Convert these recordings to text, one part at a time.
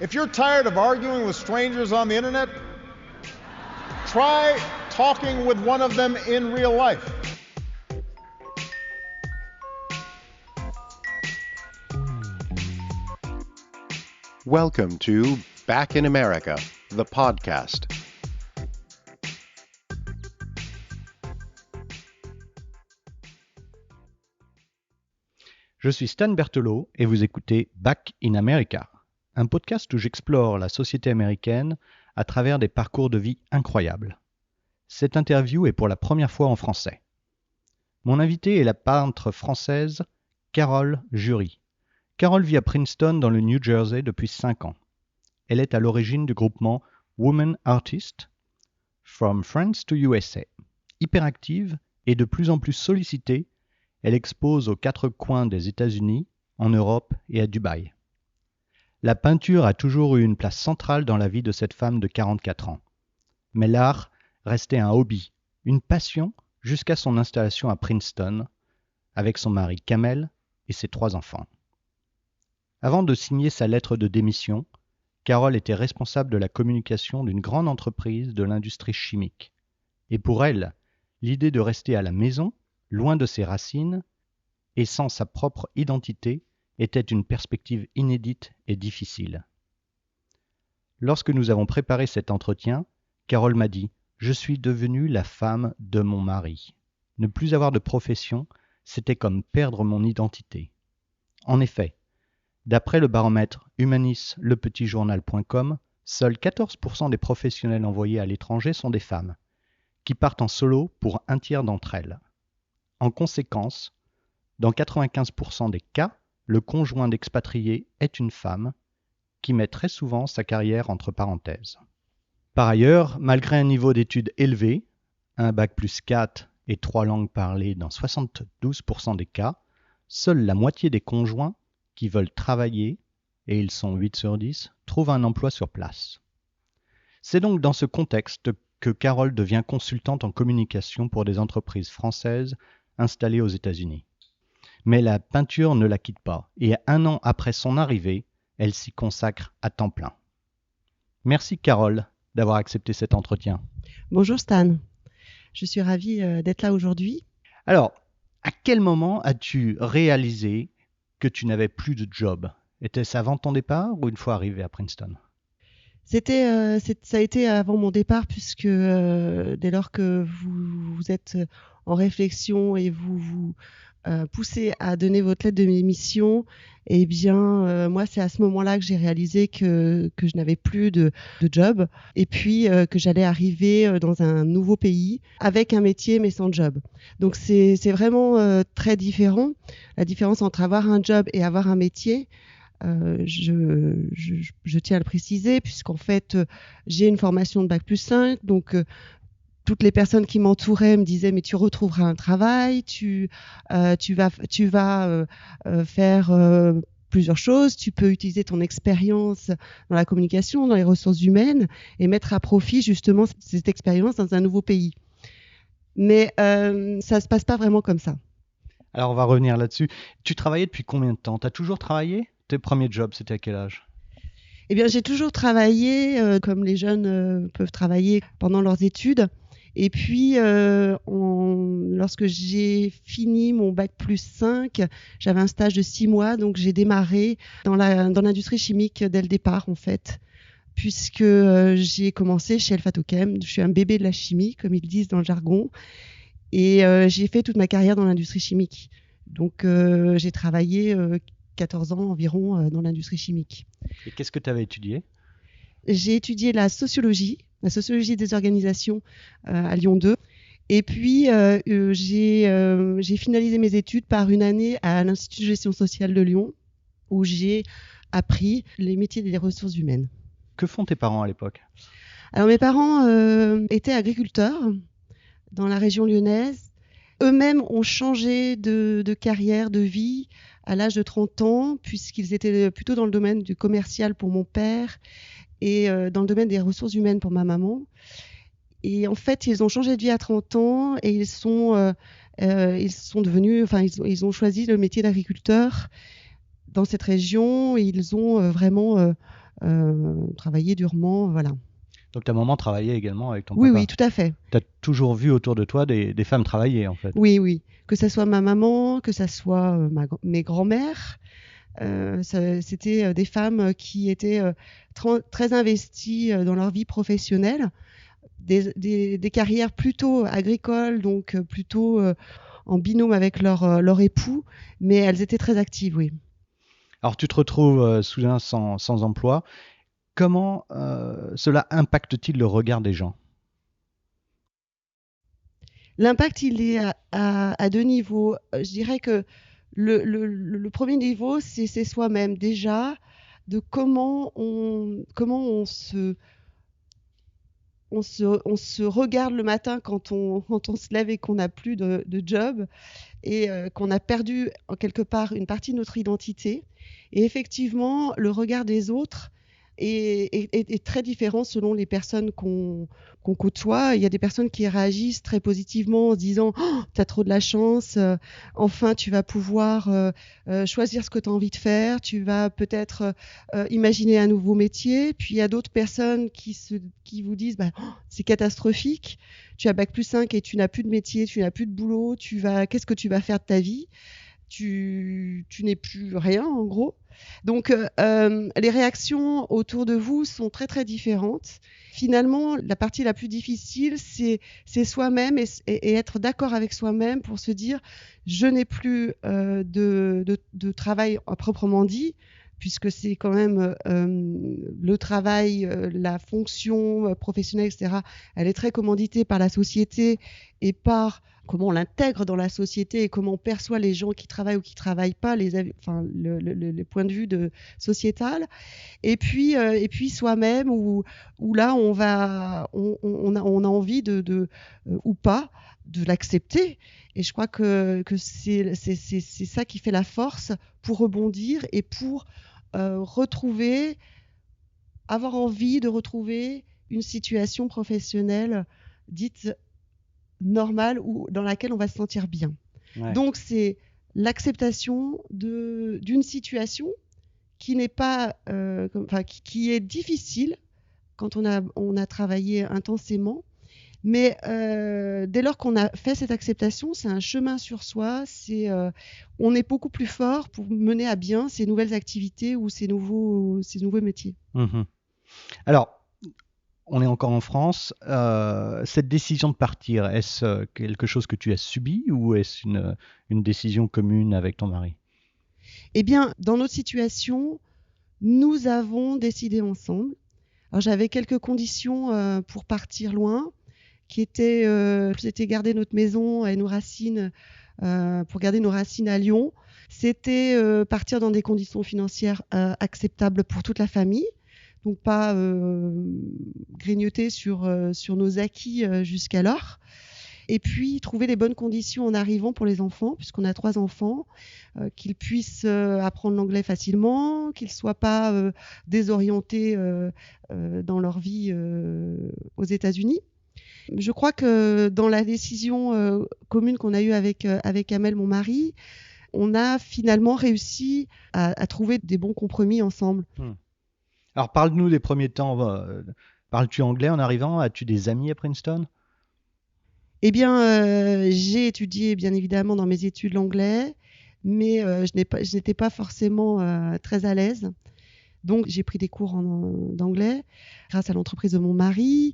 If you're tired of arguing with strangers on the internet, try talking with one of them in real life. Welcome to Back in America, the podcast. Je suis Stan Berthelot et vous écoutez Back in America, un podcast où j'explore la société américaine à travers des parcours de vie incroyables. Cette interview est pour la première fois en français. Mon invitée est la peintre française Carole Jury. Carole vit à Princeton dans le New Jersey depuis 5 ans. Elle est à l'origine du groupement Women Artists From France to USA. Hyperactive et de plus en plus sollicitée, elle expose aux 4 coins des États-Unis, en Europe et à Dubaï. La peinture a toujours eu une place centrale dans la vie de cette femme de 44 ans. Mais l'art restait un hobby, une passion, jusqu'à son installation à Princeton, avec son mari Kamel et ses 3 enfants. Avant de signer sa lettre de démission, Carole était responsable de la communication d'une grande entreprise de l'industrie chimique. Et pour elle, l'idée de rester à la maison, loin de ses racines, et sans sa propre identité, était une perspective inédite et difficile. Lorsque nous avons préparé cet entretien, Carole m'a dit « Je suis devenue la femme de mon mari. Ne plus avoir de profession, c'était comme perdre mon identité. » En effet, d'après le baromètre humanislepetitjournal.com, seuls 14% des professionnels envoyés à l'étranger sont des femmes, qui partent en solo pour un tiers d'entre elles. En conséquence, dans 95% des cas, le conjoint d'expatrié est une femme qui met très souvent sa carrière entre parenthèses. Par ailleurs, malgré un niveau d'études élevé, un bac+4 et 3 langues parlées dans 72% des cas, seule la moitié des conjoints qui veulent travailler, et ils sont 8 sur 10, trouvent un emploi sur place. C'est donc dans ce contexte que Carole devient consultante en communication pour des entreprises françaises installées aux États-Unis. Mais la peinture ne la quitte pas, et 1 an après son arrivée, elle s'y consacre à temps plein. Merci Carole d'avoir accepté cet entretien. Bonjour Stan, je suis ravie d'être là aujourd'hui. Alors, à quel moment as-tu réalisé que tu n'avais plus de job ? Était-ce avant ton départ ou une fois arrivé à Princeton ? Ça a été avant mon départ, puisque dès lors que vous êtes en réflexion et vous poussez à donner votre lettre de démission, eh bien, moi, c'est à ce moment-là que j'ai réalisé que je n'avais plus de job, et puis que j'allais arriver dans un nouveau pays avec un métier mais sans job. Donc, c'est vraiment très différent. La différence entre avoir un job et avoir un métier, je tiens à le préciser, puisqu'en fait, j'ai une formation de bac+5, donc toutes les personnes qui m'entouraient me disaient mais tu retrouveras un travail, tu vas faire plusieurs choses, tu peux utiliser ton expérience dans la communication, dans les ressources humaines et mettre à profit justement cette expérience dans un nouveau pays. Mais ça se passe pas vraiment comme ça. Alors on va revenir là-dessus. Tu travaillais depuis combien de temps ? Tu as toujours travaillé ? Tes premiers jobs, c'était à quel âge ? Eh bien, j'ai toujours travaillé comme les jeunes peuvent travailler pendant leurs études. Et puis, lorsque j'ai fini mon bac+5, j'avais un stage de 6 mois, donc j'ai démarré dans l'industrie chimique dès le départ, en fait, puisque j'ai commencé chez Alpha Tochem. Je suis un bébé de la chimie, comme ils disent dans le jargon, et j'ai fait toute ma carrière dans l'industrie chimique. Donc, j'ai travaillé 14 ans environ dans l'industrie chimique. Et qu'est-ce que tu avais étudié ? J'ai étudié la sociologie des organisations à Lyon 2. Et puis, j'ai finalisé mes études par une année à l'Institut de gestion sociale de Lyon, où j'ai appris les métiers des ressources humaines. Que font tes parents à l'époque ? Alors, mes parents étaient agriculteurs dans la région lyonnaise. Eux-mêmes ont changé de carrière, de vie à l'âge de 30 ans, puisqu'ils étaient plutôt dans le domaine du commercial pour mon père et dans le domaine des ressources humaines pour ma maman. Et en fait, ils ont changé de vie à 30 ans et ils sont devenus, ils ont choisi le métier d'agriculteur dans cette région. Et ils ont vraiment travailler durement, voilà. Donc ta maman travaillait également avec ton Oui, papa. oui, tout à fait. Tu as toujours vu autour de toi des femmes travailler en fait. Oui, oui. Que ça soit ma maman, que ça soit mes grands-mères. C'était des femmes qui étaient très investies dans leur vie professionnelle, des carrières plutôt agricoles, donc plutôt en binôme avec leur époux, mais elles étaient très actives, oui. Alors tu te retrouves soudain sans emploi. Comment cela impacte-t-il le regard des gens ? L'impact, il est à deux niveaux. Je dirais que le premier niveau, c'est soi-même déjà, de comment on se regarde le matin quand on se lève et qu'on n'a plus de job et qu'on a perdu en quelque part une partie de notre identité. Et effectivement, le regard des autres est très différent selon les personnes qu'on côtoie. Il y a des personnes qui réagissent très positivement en se disant oh, « t'as trop de la chance, enfin tu vas pouvoir choisir ce que tu as envie de faire, tu vas peut-être imaginer un nouveau métier ». Puis il y a d'autres personnes qui vous disent bah, oh, « c'est catastrophique, tu as bac+5 et tu n'as plus de métier, tu n'as plus de boulot, qu'est-ce que tu vas faire de ta vie ? Tu n'es plus rien en gros ». Donc les réactions autour de vous sont très très différentes. Finalement, la partie la plus difficile, c'est soi-même et être d'accord avec soi-même pour se dire je n'ai plus de travail à proprement dit, puisque c'est quand même le travail, la fonction professionnelle, etc. Elle est très commanditée par la société et par comment on l'intègre dans la société et comment on perçoit les gens qui travaillent ou qui travaillent pas, les points de vue sociétal. Et puis soi-même où là on a envie ou pas de l'accepter. Et je crois que c'est ça qui fait la force pour rebondir et pour avoir envie de retrouver une situation professionnelle dite normale ou dans laquelle on va se sentir bien. Ouais. Donc c'est l'acceptation d'une situation qui n'est pas, qui est difficile quand on a travaillé intensément, mais dès lors qu'on a fait cette acceptation, c'est un chemin sur soi, on est beaucoup plus fort pour mener à bien ces nouvelles activités ou ces nouveaux métiers. Mmh. Alors, on est encore en France. Cette décision de partir, est-ce quelque chose que tu as subi ou est-ce une décision commune avec ton mari ? Eh bien, dans notre situation, nous avons décidé ensemble. Alors, j'avais quelques conditions pour partir loin, qui étaient c'était garder notre maison et nos racines, pour garder nos racines à Lyon. C'était partir dans des conditions financières acceptables pour toute la famille. Donc pas grignoter sur nos acquis jusqu'alors. Et puis trouver les bonnes conditions en arrivant pour les enfants, puisqu'on a 3 enfants, qu'ils puissent apprendre l'anglais facilement, qu'ils ne soient pas désorientés dans leur vie aux États-Unis. Je crois que dans la décision commune qu'on a eue avec Amel, mon mari, on a finalement réussi à trouver des bons compromis ensemble. Alors, parle-nous des premiers temps. Parles-tu anglais en arrivant ? As-tu des amis à Princeton ? Eh bien, j'ai étudié, bien évidemment, dans mes études l'anglais, mais je n'étais pas forcément très à l'aise. Donc, j'ai pris des cours d'anglais grâce à l'entreprise de mon mari.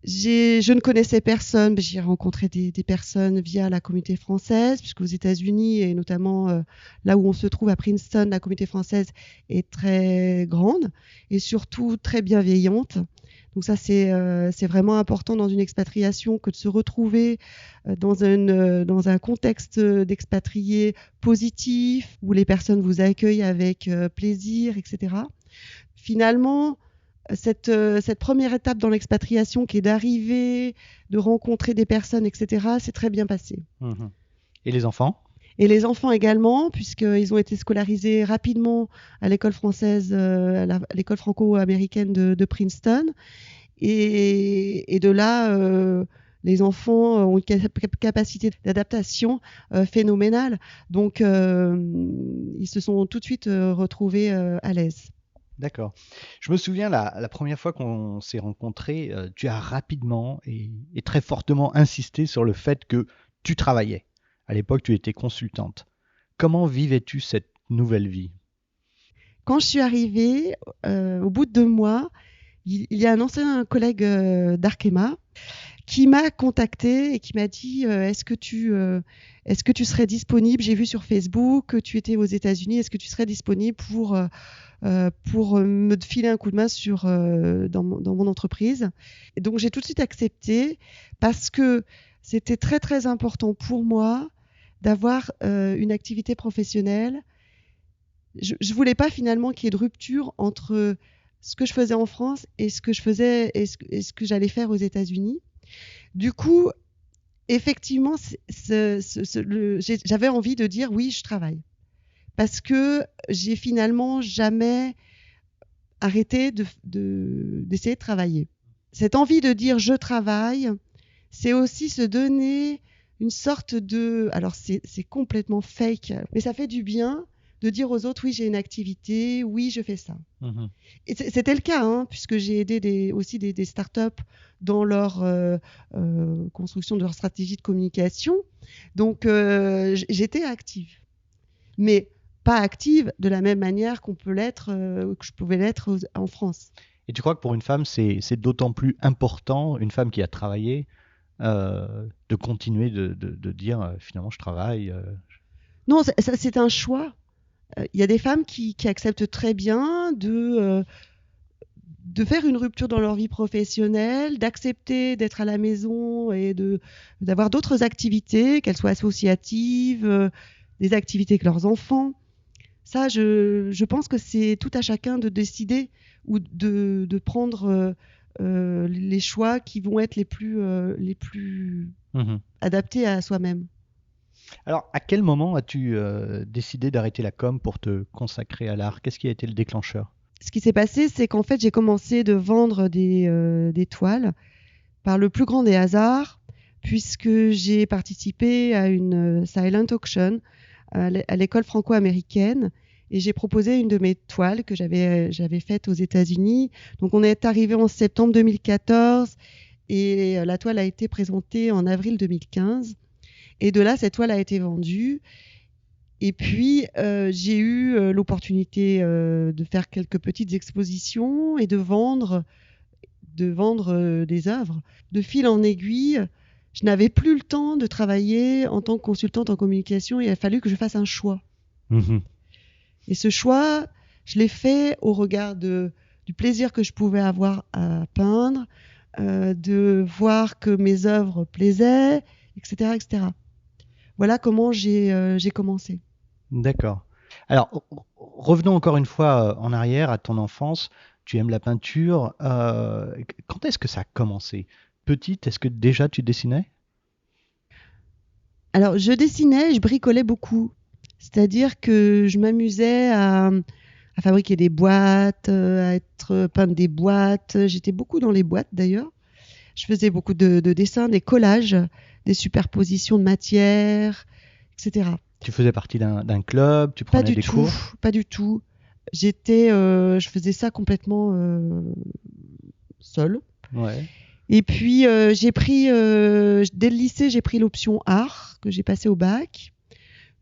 Je ne connaissais personne, mais j'ai rencontré des personnes via la communauté française, puisqu'aux États-Unis, et notamment là où on se trouve à Princeton, la communauté française est très grande et surtout très bienveillante. Donc ça, c'est vraiment important dans une expatriation que de se retrouver dans un contexte d'expatriés positif, où les personnes vous accueillent avec plaisir, etc. Finalement, cette première étape dans l'expatriation qui est d'arriver, de rencontrer des personnes, etc., c'est très bien passé. Mmh. Et les enfants ? Et les enfants également, puisqu'ils ont été scolarisés rapidement à l'école française, à l'école franco-américaine de Princeton. Et de là, les enfants ont une capacité d'adaptation phénoménale. Donc, ils se sont tout de suite retrouvés à l'aise. D'accord. Je me souviens la première fois qu'on s'est rencontrés, tu as rapidement et très fortement insisté sur le fait que tu travaillais. À l'époque, tu étais consultante. Comment vivais-tu cette nouvelle vie? Quand je suis arrivée, au bout de 2 mois, il y a un ancien collègue d'Arkema qui m'a contacté et qui m'a dit est-ce que tu serais disponible? J'ai vu sur Facebook que tu étais aux États-Unis. Est-ce que tu serais disponible pour me filer un coup de main dans mon entreprise? Et donc j'ai tout de suite accepté parce que c'était très très important pour moi d'avoir une activité professionnelle. Je voulais pas finalement qu'il y ait de rupture entre ce que je faisais en France et ce que je faisais et ce que j'allais faire aux États-Unis. Du coup, effectivement, j'avais envie de dire oui, je travaille. Parce que j'ai finalement jamais arrêté d'essayer de travailler. Cette envie de dire je travaille, c'est aussi se donner une sorte de... Alors c'est complètement fake, mais ça fait du bien de dire aux autres oui, j'ai une activité, oui, je fais ça. Mhm. Et c'était le cas, hein, puisque j'ai aidé aussi des startups dans leur construction de leur stratégie de communication. Donc, j'étais active. Mais pas active de la même manière qu'on peut l'être, que je pouvais l'être en France. Et tu crois que pour une femme, c'est d'autant plus important, une femme qui a travaillé, de continuer de dire finalement je travaille. Non, c'est un choix. Il y a des femmes qui acceptent très bien de faire une rupture dans leur vie professionnelle, d'accepter d'être à la maison et d'avoir d'autres activités, qu'elles soient associatives, des activités avec leurs enfants. Ça, je pense que c'est tout à chacun de décider ou de prendre les choix qui vont être les plus Mhm. adaptés à soi-même. Alors, à quel moment as-tu décidé d'arrêter la com pour te consacrer à l'art? Qu'est-ce qui a été le déclencheur? Ce qui s'est passé, c'est qu'en fait, j'ai commencé de vendre des toiles par le plus grand des hasards, puisque j'ai participé à une silent auction à l'école franco-américaine et j'ai proposé une de mes toiles que j'avais faite aux États-Unis. Donc on est arrivé en septembre 2014 et la toile a été présentée en avril 2015. Et de là, cette toile a été vendue. Et puis, j'ai eu l'opportunité de faire quelques petites expositions et de vendre des œuvres. De fil en aiguille, je n'avais plus le temps de travailler en tant que consultante en communication. Il a fallu que je fasse un choix. Mhm. Et ce choix, je l'ai fait au regard du plaisir que je pouvais avoir à peindre, de voir que mes œuvres plaisaient, etc., etc. Voilà comment j'ai commencé. D'accord. Alors, revenons encore une fois en arrière à ton enfance. Tu aimes la peinture. Quand est-ce que ça a commencé? Petite, est-ce que déjà tu dessinais? Alors, je dessinais, je bricolais beaucoup. C'est-à-dire que je m'amusais à fabriquer des boîtes, peindre des boîtes. J'étais beaucoup dans les boîtes d'ailleurs. Je faisais beaucoup de dessins, des collages, des superpositions de matières, etc. Tu faisais partie d'un club, tu prenais des cours? Pas du tout. Je faisais ça complètement seule. Ouais. Et puis dès le lycée, j'ai pris l'option art que j'ai passée au bac.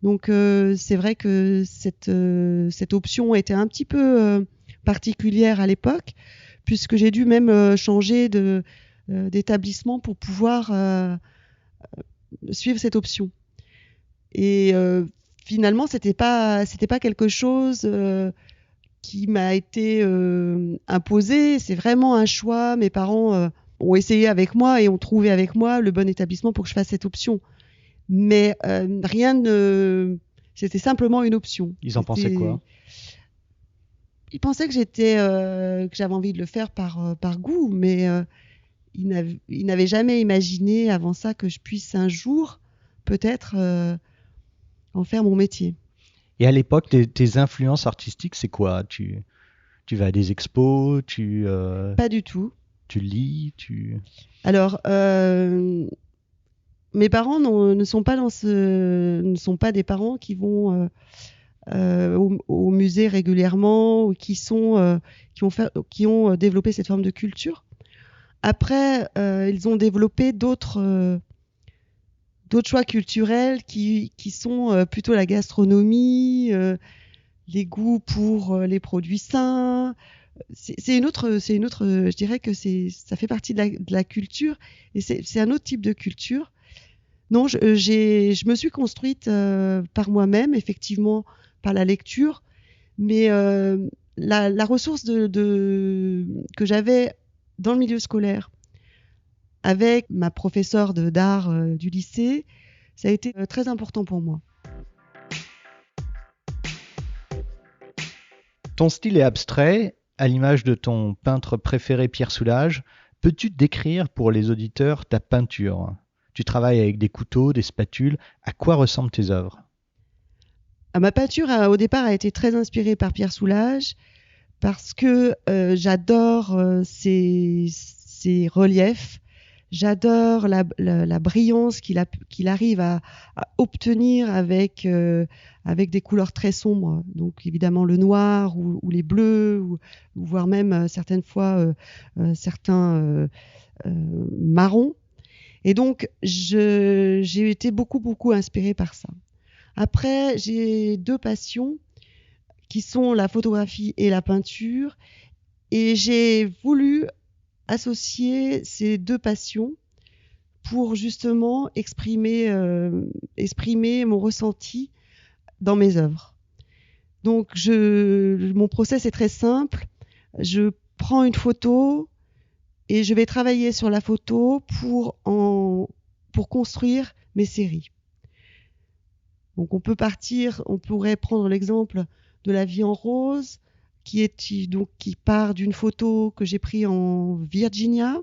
Donc c'est vrai que cette option était un petit peu particulière à l'époque, puisque j'ai dû même changer d'établissement pour pouvoir suivre cette option. Et finalement, c'était pas quelque chose qui m'a été imposé. C'est vraiment un choix. Mes parents ont essayé avec moi et ont trouvé avec moi le bon établissement pour que je fasse cette option. Mais c'était simplement une option. Ils en pensaient quoi? Ils pensaient que j'avais envie de le faire par goût, mais ils n'avaient jamais imaginé avant ça que je puisse un jour peut-être en faire mon métier. Et à l'époque, tes influences artistiques, c'est quoi? Tu vas à des expos, Pas du tout. tu lis, Alors, mes parents ne sont pas des parents qui vont au musée régulièrement, ou qui ont développé cette forme de culture. Après, ils ont développé d'autres choix culturels qui sont plutôt la gastronomie, les goûts pour les produits sains. C'est une autre, je dirais que ça fait partie de la culture, et c'est un autre type de culture. Non, je me suis construite par moi-même, effectivement, par la lecture, mais la ressource que j'avais dans le milieu scolaire avec ma professeure d'art du lycée, ça a été très important pour moi. Ton style est abstrait, à l'image de ton peintre préféré Pierre Soulages. Peux-tu décrire pour les auditeurs ta peinture ? Tu travailles avec des couteaux, des spatules. À quoi ressemblent tes œuvres ? Ma peinture, au départ, a été très inspirée par Pierre Soulages parce que j'adore ses reliefs. J'adore la brillance qu'il arrive à obtenir avec des couleurs très sombres. Donc évidemment le noir ou les bleus, ou voire même certaines fois certains marrons. Et donc j'ai été beaucoup inspirée par ça. Après, j'ai 2 passions qui sont la photographie et la peinture. Et j'ai voulu associer ces 2 passions pour justement exprimer mon ressenti dans mes œuvres. Donc mon process est très simple. Je prends une photo et je vais travailler sur la photo pour construire mes séries. Donc on pourrait prendre l'exemple de La vie en rose, qui part d'une photo que j'ai prise en Virginia,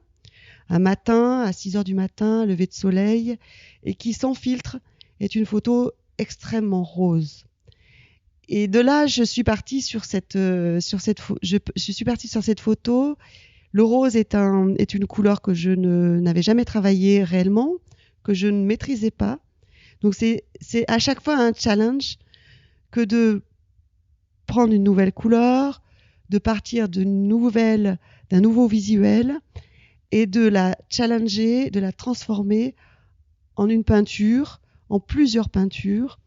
un matin, à 6h du matin, lever de soleil, et qui, sans filtre, est une photo extrêmement rose. Et de là, je suis partie sur cette photo. Le rose est une couleur que je n'avais jamais travaillée réellement, que je ne maîtrisais pas. Donc c'est à chaque fois un challenge que de prendre une nouvelle couleur, de partir d'un nouveau visuel et de la challenger, de la transformer en une peinture, en plusieurs peintures,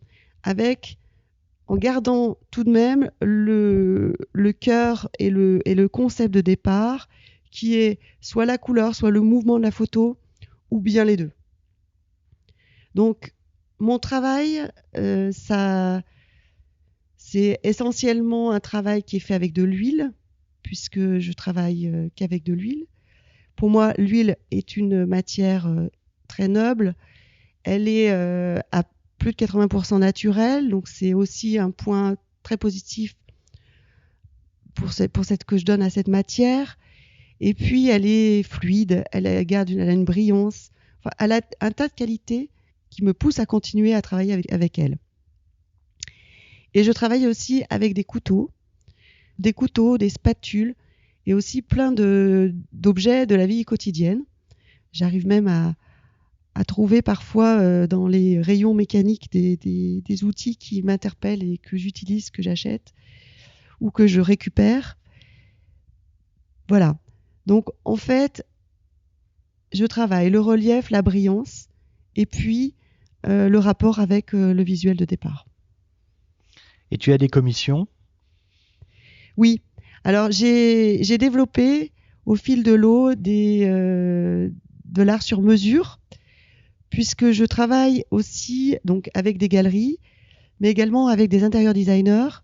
en gardant tout de même le cœur et le concept de départ, qui est soit la couleur, soit le mouvement de la photo, ou bien les deux. Donc, mon travail, c'est essentiellement un travail qui est fait avec de l'huile, puisque je travaille qu'avec de l'huile. Pour moi, l'huile est une matière très noble. Elle est à plus de 80% naturelle, donc c'est aussi un point très positif que je donne à cette matière. Et puis, elle est fluide, elle a une brillance. Enfin, elle a un tas de qualités qui me poussent à continuer à travailler avec elle. Et je travaille aussi avec des couteaux, des spatules, et aussi plein d'objets de la vie quotidienne. J'arrive même à trouver parfois dans les rayons mécaniques des outils qui m'interpellent et que j'utilise, que j'achète ou que je récupère. Voilà. Donc en fait, je travaille le relief, la brillance, et puis le rapport avec le visuel de départ. Et tu as des commissions ? Oui. Alors j'ai développé au fil de l'eau de l'art sur mesure, puisque je travaille aussi donc avec des galeries, mais également avec des intérieur designers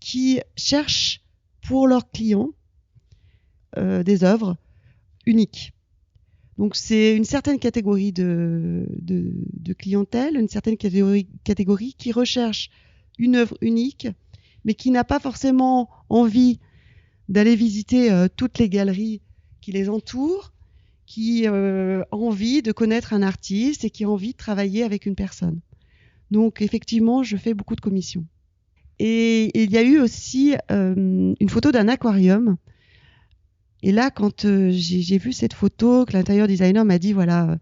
qui cherchent pour leurs clients des œuvres uniques. Donc c'est une certaine catégorie de clientèle, une certaine catégorie qui recherche une œuvre unique, mais qui n'a pas forcément envie d'aller visiter toutes les galeries qui les entourent, qui a envie de connaître un artiste et qui a envie de travailler avec une personne. Donc effectivement, je fais beaucoup de commissions. Et il y a eu aussi une photo d'un aquarium. Et là, quand j'ai vu cette photo, que l'intérieur designer m'a dit, voilà,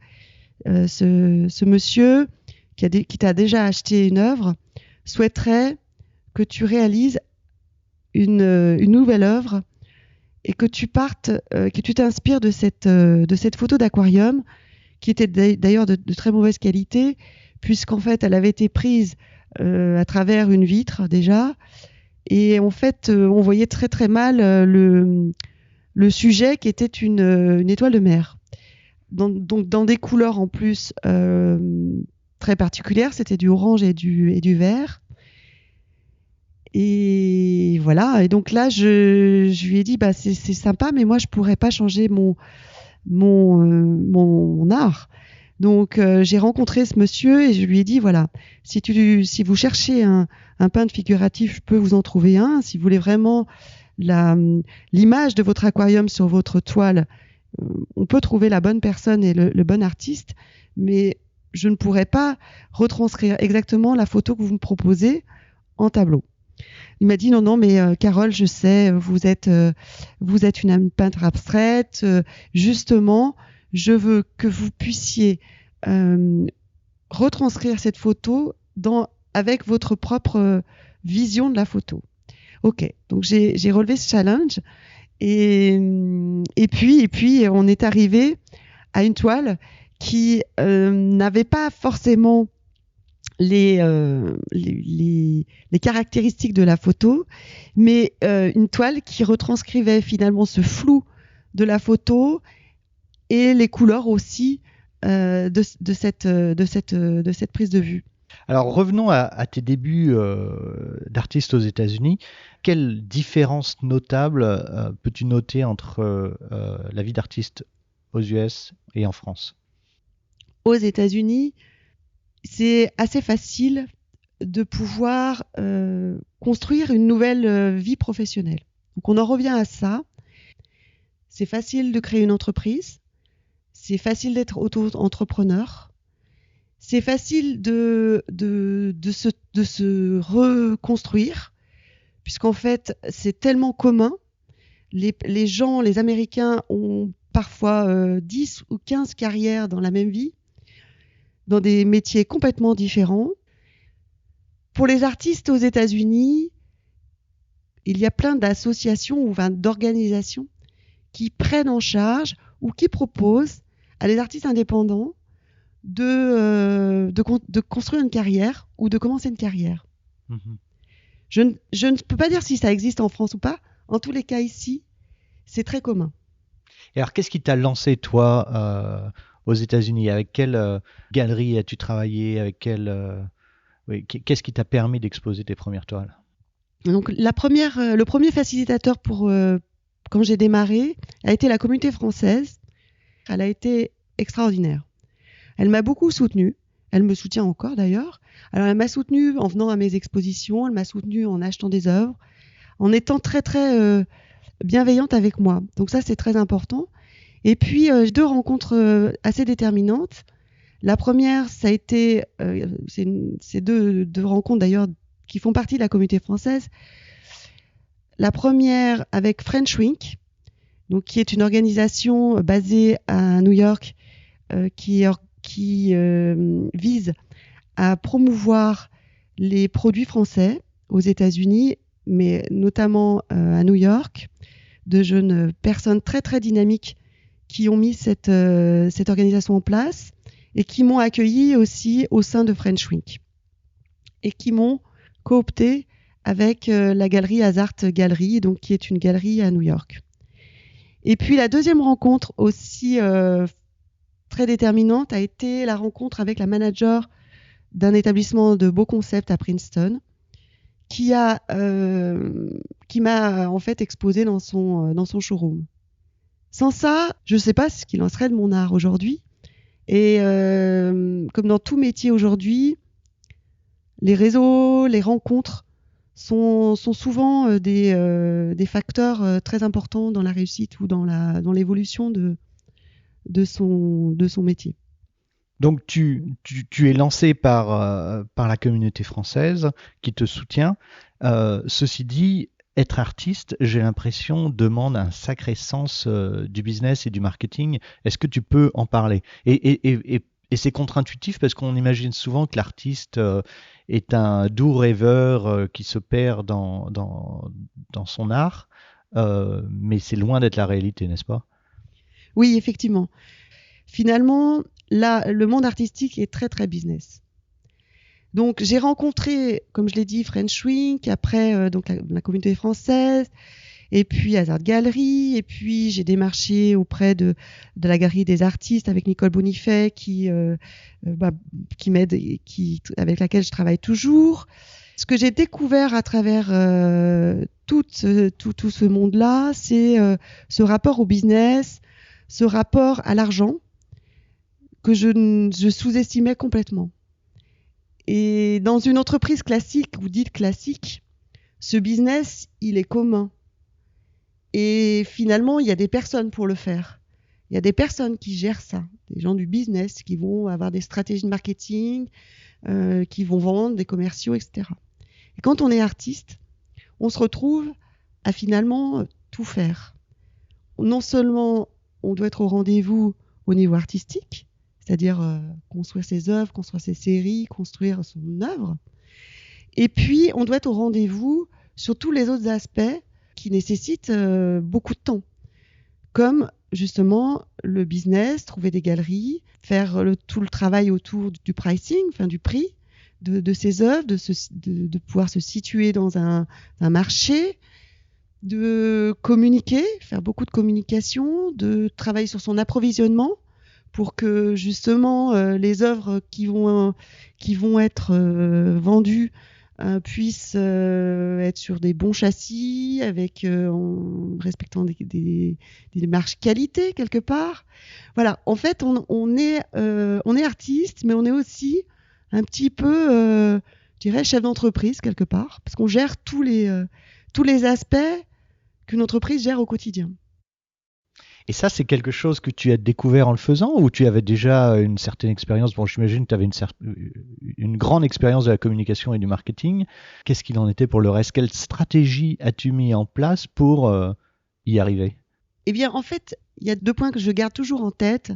ce monsieur qui t'a déjà acheté une œuvre souhaiterait que tu réalises une nouvelle œuvre et que tu t'inspires de cette photo d'aquarium qui était d'ailleurs de très mauvaise qualité, puisqu'en fait elle avait été prise à travers une vitre déjà, et en fait on voyait très très mal le sujet qui était une étoile de mer. Donc dans des couleurs en plus très particulières, c'était du orange et du vert. Et voilà, et donc là je lui ai dit c'est sympa, mais moi je pourrais pas changer mon art. Donc j'ai rencontré ce monsieur et je lui ai dit voilà, si vous cherchez un peintre figuratif, je peux vous en trouver un. Si vous voulez vraiment l'image de votre aquarium sur votre toile, on peut trouver la bonne personne et le bon artiste, mais je ne pourrais pas retranscrire exactement la photo que vous me proposez en tableau. Il m'a dit non, mais Carole, je sais, vous êtes une peintre abstraite. Justement, je veux que vous puissiez retranscrire cette photo avec votre propre vision de la photo. Ok, donc j'ai relevé ce challenge et puis on est arrivé à une toile qui n'avait pas forcément les caractéristiques de la photo, mais une toile qui retranscrivait finalement ce flou de la photo et les couleurs aussi de cette prise de vue. Alors revenons à tes débuts d'artiste aux États-Unis. Quelle différence notable peux-tu noter entre la vie d'artiste aux US et en France ? Aux États-Unis, c'est assez facile de pouvoir construire une nouvelle vie professionnelle. Donc on en revient à ça. C'est facile de créer une entreprise. C'est facile d'être auto-entrepreneur. C'est facile de se reconstruire, puisqu'en fait, c'est tellement commun. Les gens, les Américains ont parfois 10 ou 15 carrières dans la même vie, dans des métiers complètement différents. Pour les artistes aux États-Unis, il y a plein d'associations ou d'organisations qui prennent en charge ou qui proposent à les artistes indépendants de construire une carrière ou de commencer une carrière. Mm-hmm. Je ne peux pas dire si ça existe en France ou pas. En tous les cas, ici, c'est très commun. Et alors, qu'est-ce qui t'a lancé, toi, aux États-Unis? Avec quelle galerie as-tu travaillé? Qu'est-ce qui t'a permis d'exposer tes premières toiles? Donc, le premier facilitateur quand j'ai démarré a été la communauté française. Elle a été extraordinaire. Elle m'a beaucoup soutenue. Elle me soutient encore d'ailleurs. Alors, elle m'a soutenue en venant à mes expositions. Elle m'a soutenue en achetant des œuvres, en étant très, très bienveillante avec moi. Donc ça, c'est très important. Et puis, 2 rencontres assez déterminantes. La première, ça a été, c'est deux rencontres d'ailleurs qui font partie de la communauté française. La première avec French Wink, donc qui est une organisation basée à New York qui vise à promouvoir les produits français aux États-Unis, mais notamment à New York, de jeunes personnes très très dynamiques qui ont mis cette organisation en place et qui m'ont accueilli aussi au sein de French Wink et qui m'ont coopté avec la galerie Hazard Gallery, donc qui est une galerie à New York. Et puis la deuxième rencontre aussi très déterminante a été la rencontre avec la manager d'un établissement de beaux concepts à Princeton qui m'a en fait exposé dans son showroom. Sans ça, je ne sais pas ce qu'il en serait de mon art aujourd'hui. Et comme dans tout métier aujourd'hui, les réseaux, les rencontres sont souvent des facteurs très importants dans la réussite ou dans l'évolution de son métier. Donc tu es lancé par la communauté française qui te soutient. Ceci dit, être artiste, j'ai l'impression, demande un sacré sens du business et du marketing. Est-ce que tu peux en parler? Et Et c'est contre-intuitif parce qu'on imagine souvent que l'artiste est un doux rêveur qui se perd dans son art, mais c'est loin d'être la réalité, n'est-ce pas? Oui, effectivement. Finalement, là, le monde artistique est très, très business. Donc, j'ai rencontré, comme je l'ai dit, French Wink, après donc la communauté française, et puis Hazard Gallery, et puis j'ai démarché auprès de la Galerie des artistes avec Nicole Bonifay qui m'aide et avec laquelle je travaille toujours. Ce que j'ai découvert à travers tout ce monde-là, c'est ce rapport au business, ce rapport à l'argent que je sous-estimais complètement. Et dans une entreprise classique ou dite classique, ce business, il est commun. Et finalement, il y a des personnes pour le faire. Il y a des personnes qui gèrent ça, des gens du business qui vont avoir des stratégies de marketing, qui vont vendre, des commerciaux, etc. Et quand on est artiste, on se retrouve à finalement tout faire. Non seulement on doit être au rendez-vous au niveau artistique, c'est-à-dire construire ses œuvres, construire ses séries, construire son œuvre, et puis on doit être au rendez-vous sur tous les autres aspects qui nécessitent beaucoup de temps, comme justement le business, trouver des galeries, faire tout le travail autour du pricing, enfin du prix de ses œuvres, de pouvoir se situer dans un marché, de communiquer, faire beaucoup de communication, de travailler sur son approvisionnement pour que justement les œuvres qui vont être vendues puissent être sur des bons châssis, en respectant des marges qualité quelque part. Voilà, en fait, on est artiste, mais on est aussi un petit peu, je dirais, chef d'entreprise quelque part, parce qu'on gère tous les aspects qu'une entreprise gère au quotidien. Et ça, c'est quelque chose que tu as découvert en le faisant ou tu avais déjà une certaine expérience? Bon, j'imagine que tu avais une grande expérience de la communication et du marketing. Qu'est-ce qu'il en était pour le reste? Quelle stratégie as-tu mis en place pour y arriver? Eh bien, en fait, il y a 2 points que je garde toujours en tête,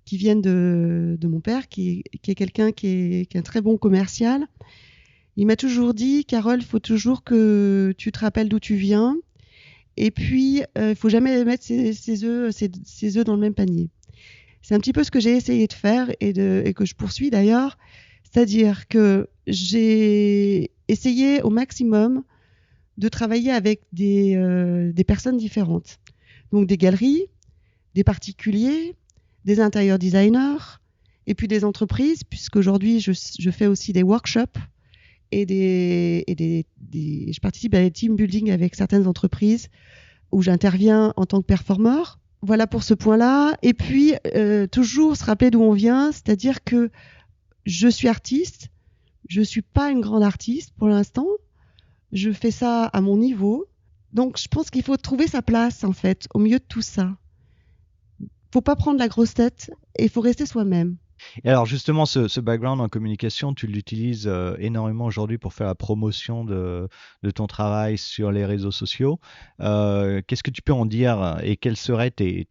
qui viennent de mon père, qui est quelqu'un qui est un très bon commercial. Il m'a toujours dit, Carole, il faut toujours que tu te rappelles d'où tu viens. Et puis, il faut jamais mettre ses œufs dans le même panier. C'est un petit peu ce que j'ai essayé de faire et que je poursuis d'ailleurs. C'est-à-dire que j'ai essayé au maximum de travailler avec des personnes différentes. Donc des galeries, des particuliers, des intérieur designers, et puis des entreprises, puisqu'aujourd'hui je fais aussi des workshops et je participe à des team building avec certaines entreprises où j'interviens en tant que performeur. Voilà pour ce point-là. Et puis, toujours se rappeler d'où on vient, c'est-à-dire que je suis artiste, je suis pas une grande artiste pour l'instant, je fais ça à mon niveau. Donc, je pense qu'il faut trouver sa place, en fait, au milieu de tout ça. Faut pas prendre la grosse tête et il faut rester soi-même. Et alors justement, ce background en communication, tu l'utilises énormément aujourd'hui pour faire la promotion de ton travail sur les réseaux sociaux. Qu'est-ce que tu peux en dire et quels seraient tes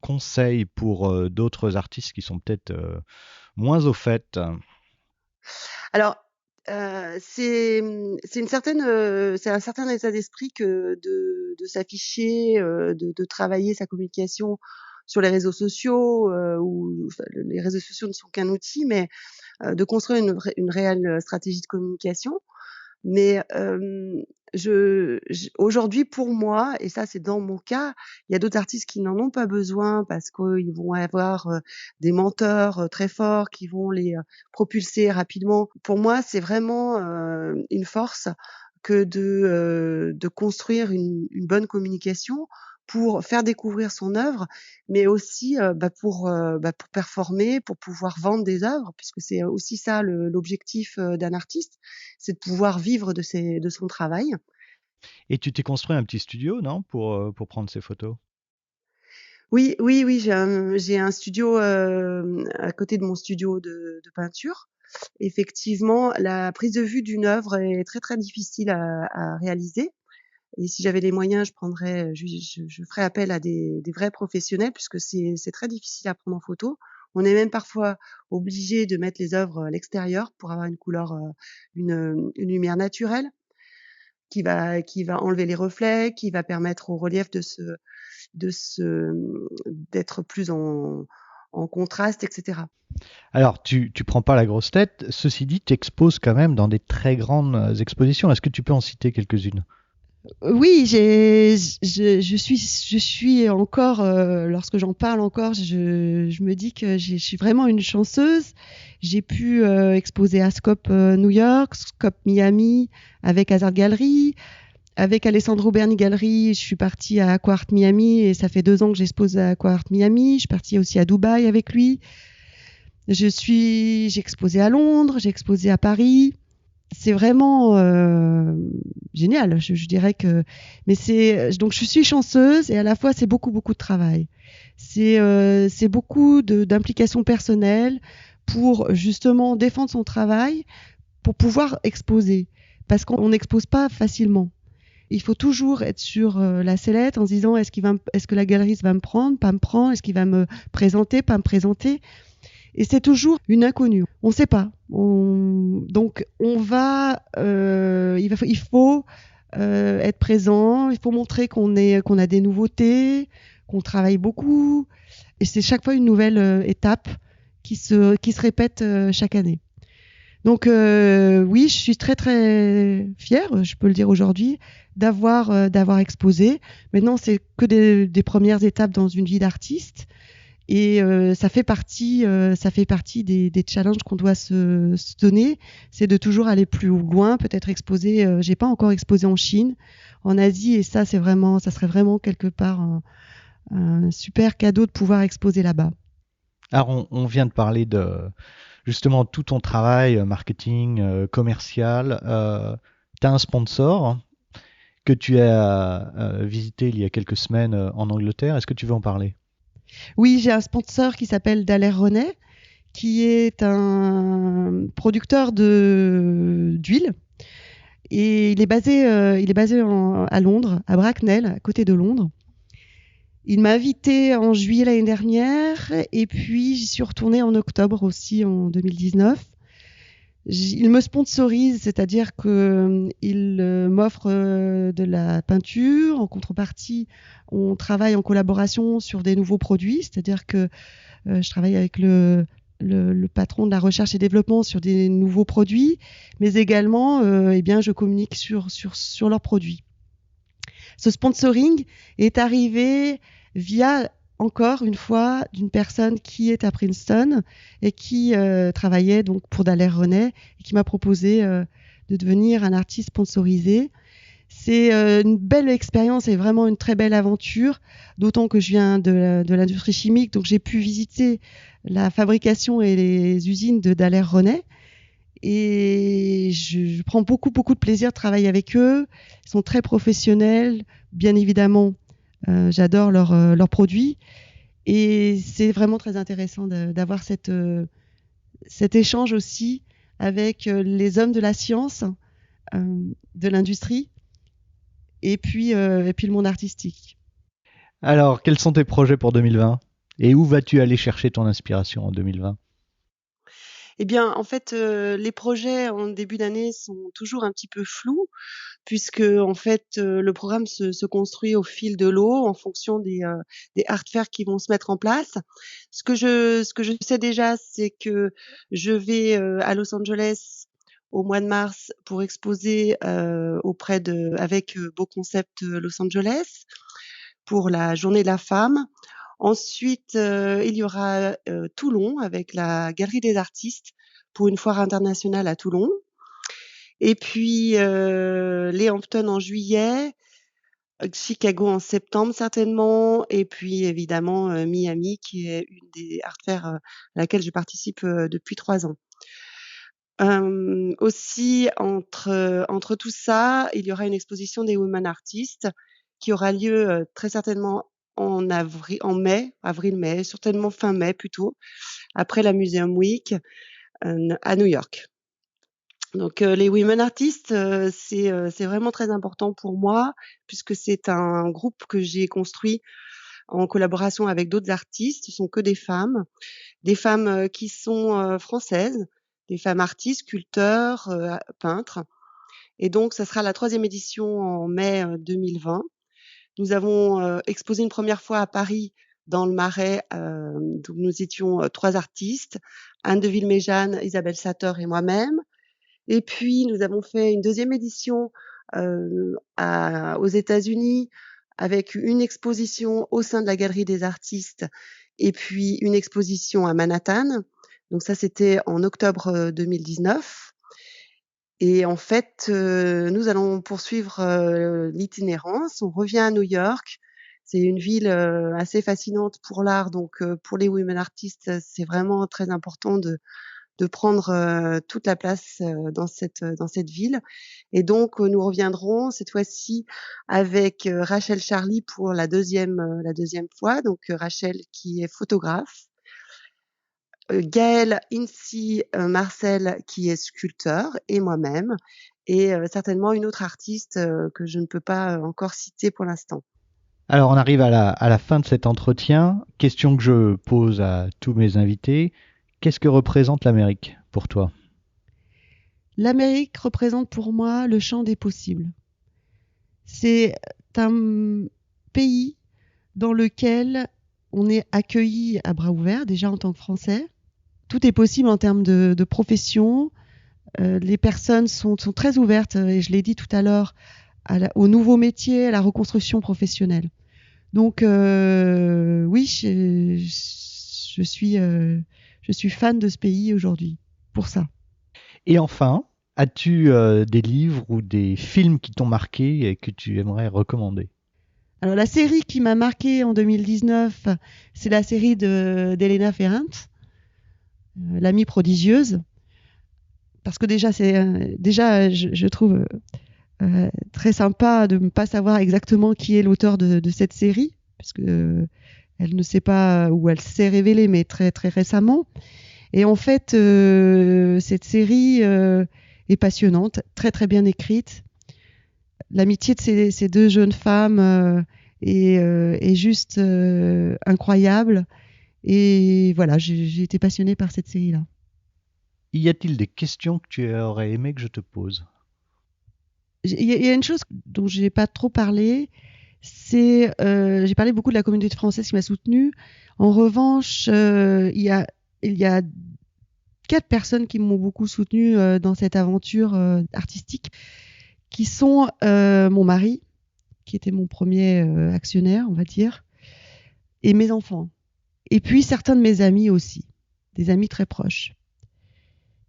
conseils pour d'autres artistes qui sont peut-être moins au fait? Alors, c'est un certain état d'esprit que de s'afficher, de travailler sa communication sur les réseaux sociaux, où les réseaux sociaux ne sont qu'un outil, mais de construire une réelle stratégie de communication. Mais aujourd'hui, pour moi, et ça c'est dans mon cas, il y a d'autres artistes qui n'en ont pas besoin parce qu'ils vont avoir des mentors très forts qui vont les propulser rapidement. Pour moi, c'est vraiment une force que de construire une bonne communication pour faire découvrir son œuvre, mais aussi pour performer, pour pouvoir vendre des œuvres, puisque c'est aussi ça l'objectif d'un artiste, c'est de pouvoir vivre de son travail. Et tu t'es construit un petit studio, non, pour prendre ces photos? Oui, oui, oui, j'ai un studio à côté de mon studio de peinture. Effectivement, la prise de vue d'une œuvre est très, très difficile à réaliser. Et si j'avais les moyens, je ferais appel à des vrais professionnels puisque c'est très difficile à prendre en photo. On est même parfois obligé de mettre les œuvres à l'extérieur pour avoir une couleur, une lumière naturelle qui va enlever les reflets, qui va permettre au relief d'être plus en contraste, etc. Alors, tu prends pas la grosse tête. Ceci dit, tu exposes quand même dans des très grandes expositions. Est-ce que tu peux en citer quelques-unes? Oui, je suis encore, lorsque j'en parle encore, je me dis que je suis vraiment une chanceuse. J'ai pu exposer à Scope New York, Scope Miami, avec Hazard Gallery. Avec Alessandro Berni Gallery, je suis partie à Aquart Miami et ça fait 2 ans que j'expose à Aquart Miami. Je suis partie aussi à Dubaï avec lui. J'ai exposé à Londres, j'ai exposé à Paris. C'est vraiment génial. Je dirais que, mais donc je suis chanceuse et à la fois c'est beaucoup de travail. C'est beaucoup d'implication personnelle pour justement défendre son travail, pour pouvoir exposer, parce qu'on n'expose pas facilement. Il faut toujours être sur la sellette en se disant est-ce que la galeriste va me prendre, pas me prendre, est-ce qu'il va me présenter, pas me présenter. Et c'est toujours une inconnue. On ne sait pas. Donc on va, il faut être présent. Il faut montrer qu'on a des nouveautés, qu'on travaille beaucoup. Et c'est chaque fois une nouvelle étape qui se répète chaque année. Donc oui, je suis très très fière, je peux le dire aujourd'hui, d'avoir exposé. Maintenant, c'est que des premières étapes dans une vie d'artiste. Et ça fait partie des challenges qu'on doit se donner, c'est de toujours aller plus loin, peut-être exposer. J'ai pas encore exposé en Chine, en Asie, et ça serait vraiment quelque part un super cadeau de pouvoir exposer là-bas. Alors, on vient de parler de justement tout ton travail marketing, commercial. Tu as un sponsor que tu as visité il y a quelques semaines en Angleterre. Est-ce que tu veux en parler? Oui, j'ai un sponsor qui s'appelle Dallaire René, qui est un producteur d'huile. Et il est basé à Londres, à Bracknell, à côté de Londres. Il m'a invité en juillet l'année dernière et puis j'y suis retournée en octobre aussi en 2019. Il me sponsorise, c'est-à-dire qu'il m'offre de la peinture. En contrepartie, on travaille en collaboration sur des nouveaux produits, c'est-à-dire que je travaille avec le patron de la recherche et développement sur des nouveaux produits, mais également, eh bien, je communique sur leurs produits. Ce sponsoring est arrivé via, encore une fois, d'une personne qui est à Princeton et qui travaillait donc pour Dallaire René et qui m'a proposé de devenir un artiste sponsorisé. C'est une belle expérience et vraiment une très belle aventure, d'autant que je viens de l'industrie chimique, donc j'ai pu visiter la fabrication et les usines de Dallaire René. Et je prends beaucoup de plaisir de travailler avec eux. Ils sont très professionnels, bien évidemment. J'adore leurs produits et c'est vraiment très intéressant d'avoir cet échange aussi avec les hommes de la science, de l'industrie et puis le monde artistique. Alors, quels sont tes projets pour 2020 et où vas-tu aller chercher ton inspiration en 2020? Eh bien, en fait, les projets en début d'année sont toujours un petit peu flous, puisque en fait, le programme se construit au fil de l'eau en fonction des art fairs qui vont se mettre en place. Ce que je sais déjà, c'est que je vais à Los Angeles au mois de mars pour exposer avec Beau Concept Los Angeles pour la Journée de la femme. Ensuite, il y aura Toulon avec la Galerie des artistes pour une foire internationale à Toulon. Et puis les Hamptons en juillet, Chicago en septembre certainement, et puis évidemment Miami qui est une des art fairs à laquelle je participe depuis 3 ans. Aussi entre tout ça, il y aura une exposition des women artists qui aura lieu très certainement en avril-mai, certainement fin mai plutôt, après la Museum Week à New York. Donc les women artists, c'est vraiment très important pour moi puisque c'est un groupe que j'ai construit en collaboration avec d'autres artistes. Ce sont que des femmes qui sont françaises, des femmes artistes, sculpteurs, peintres. Et donc, ça sera la 3e édition en mai 2020. Nous avons exposé une première fois à Paris, dans le Marais, donc nous étions 3 artistes, Anne de Villeméjeanne, Isabelle Satter et moi-même. Et puis, nous avons fait une 2e édition aux États-Unis, avec une exposition au sein de la Galerie des Artistes et puis une exposition à Manhattan. Donc ça, c'était en octobre 2019. Et en fait, nous allons poursuivre l'itinérance. On revient à New York. C'est une ville assez fascinante pour l'art. Donc, pour les women artists, c'est vraiment très important de prendre toute la place dans cette ville. Et donc, nous reviendrons cette fois-ci avec Rachel Charlie pour la deuxième fois. Donc, Rachel qui est photographe. Gaël Incy Marcel qui est sculpteur et moi-même et certainement une autre artiste que je ne peux pas encore citer pour l'instant. Alors on arrive à la fin de cet entretien. Question que je pose à tous mes invités. Qu'est-ce que représente l'Amérique pour toi ? L'Amérique représente pour moi le champ des possibles. C'est un pays dans lequel on est accueilli à bras ouverts, déjà en tant que Français. Tout est possible en termes de profession. Les personnes sont très ouvertes, et je l'ai dit tout à l'heure, aux nouveaux métiers, à la reconstruction professionnelle. Donc oui, je suis fan de ce pays aujourd'hui, pour ça. Et enfin, as-tu des livres ou des films qui t'ont marqué et que tu aimerais recommander ? Alors la série qui m'a marquée en 2019, c'est la série d'Elena Ferrante, L'amie prodigieuse, parce que déjà je trouve très sympa de ne pas savoir exactement qui est l'auteur de cette série, parce que elle ne sait pas où elle s'est révélée, mais très très récemment. Et en fait, cette série est passionnante, très très bien écrite. L'amitié de ces 2 jeunes femmes est juste incroyable. Et voilà, j'ai été passionnée par cette série-là. Y a-t-il des questions que tu aurais aimé que je te pose ? Il y a une chose dont je n'ai pas trop parlé, c'est j'ai parlé beaucoup de la communauté française qui m'a soutenue. En revanche, il y a 4 personnes qui m'ont beaucoup soutenue dans cette aventure artistique, qui sont mon mari, qui était mon premier actionnaire, on va dire, et mes enfants. Et puis certains de mes amis aussi, des amis très proches.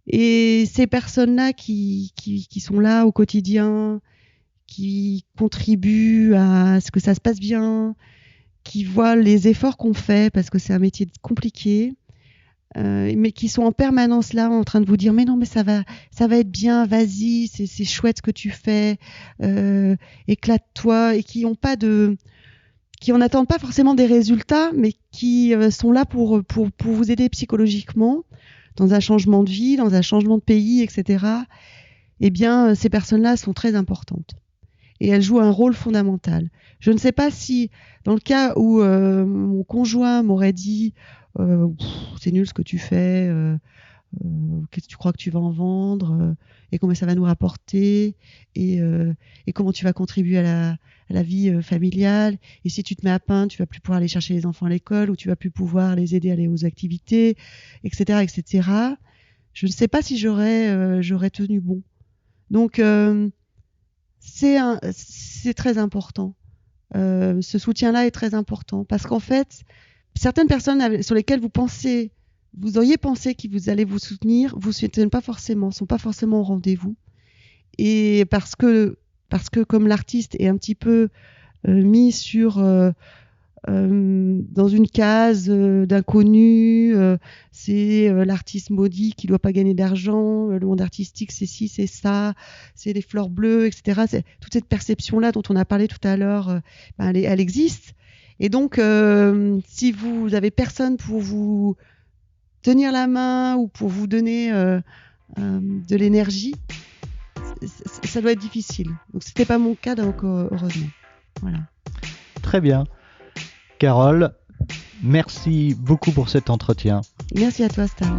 Et ces personnes-là qui sont là au quotidien, qui contribuent à ce que ça se passe bien, qui voient les efforts qu'on fait, parce que c'est un métier compliqué, mais qui sont en permanence là en train de vous dire mais non, mais ça va être bien, vas-y, c'est chouette ce que tu fais, éclate-toi, et qui en attendent pas forcément des résultats, mais qui sont là pour vous aider psychologiquement dans un changement de vie, dans un changement de pays, etc. Eh bien, ces personnes-là sont très importantes. Et elles jouent un rôle fondamental. Je ne sais pas si, dans le cas où mon conjoint m'aurait dit c'est nul ce que tu fais, qu'est-ce que tu crois que tu vas en vendre, et combien ça va nous rapporter, et comment tu vas contribuer à la vie familiale, et si tu te mets à peindre, tu vas plus pouvoir aller chercher les enfants à l'école, ou tu vas plus pouvoir les aider à aller aux activités, etc., etc. Je ne sais pas si j'aurais tenu bon. Donc c'est très important. Ce soutien-là est très important, parce qu'en fait, certaines personnes sur lesquelles vous auriez pensé qu'ils allaient vous soutenir, vous soutiennent pas forcément, sont pas forcément au rendez-vous. Et parce que comme l'artiste est un petit peu mis dans une case d'inconnu, c'est l'artiste maudit qui doit pas gagner d'argent, le monde artistique c'est ci, c'est ça, c'est les fleurs bleues, etc. C'est toute cette perception-là dont on a parlé tout à l'heure, elle existe. Et donc, si vous avez personne pour vous tenir la main ou pour vous donner de l'énergie, ça doit être difficile. Donc, c'était pas mon cas, donc heureusement. Voilà. Très bien. Carole, merci beaucoup pour cet entretien. Merci à toi, Stan.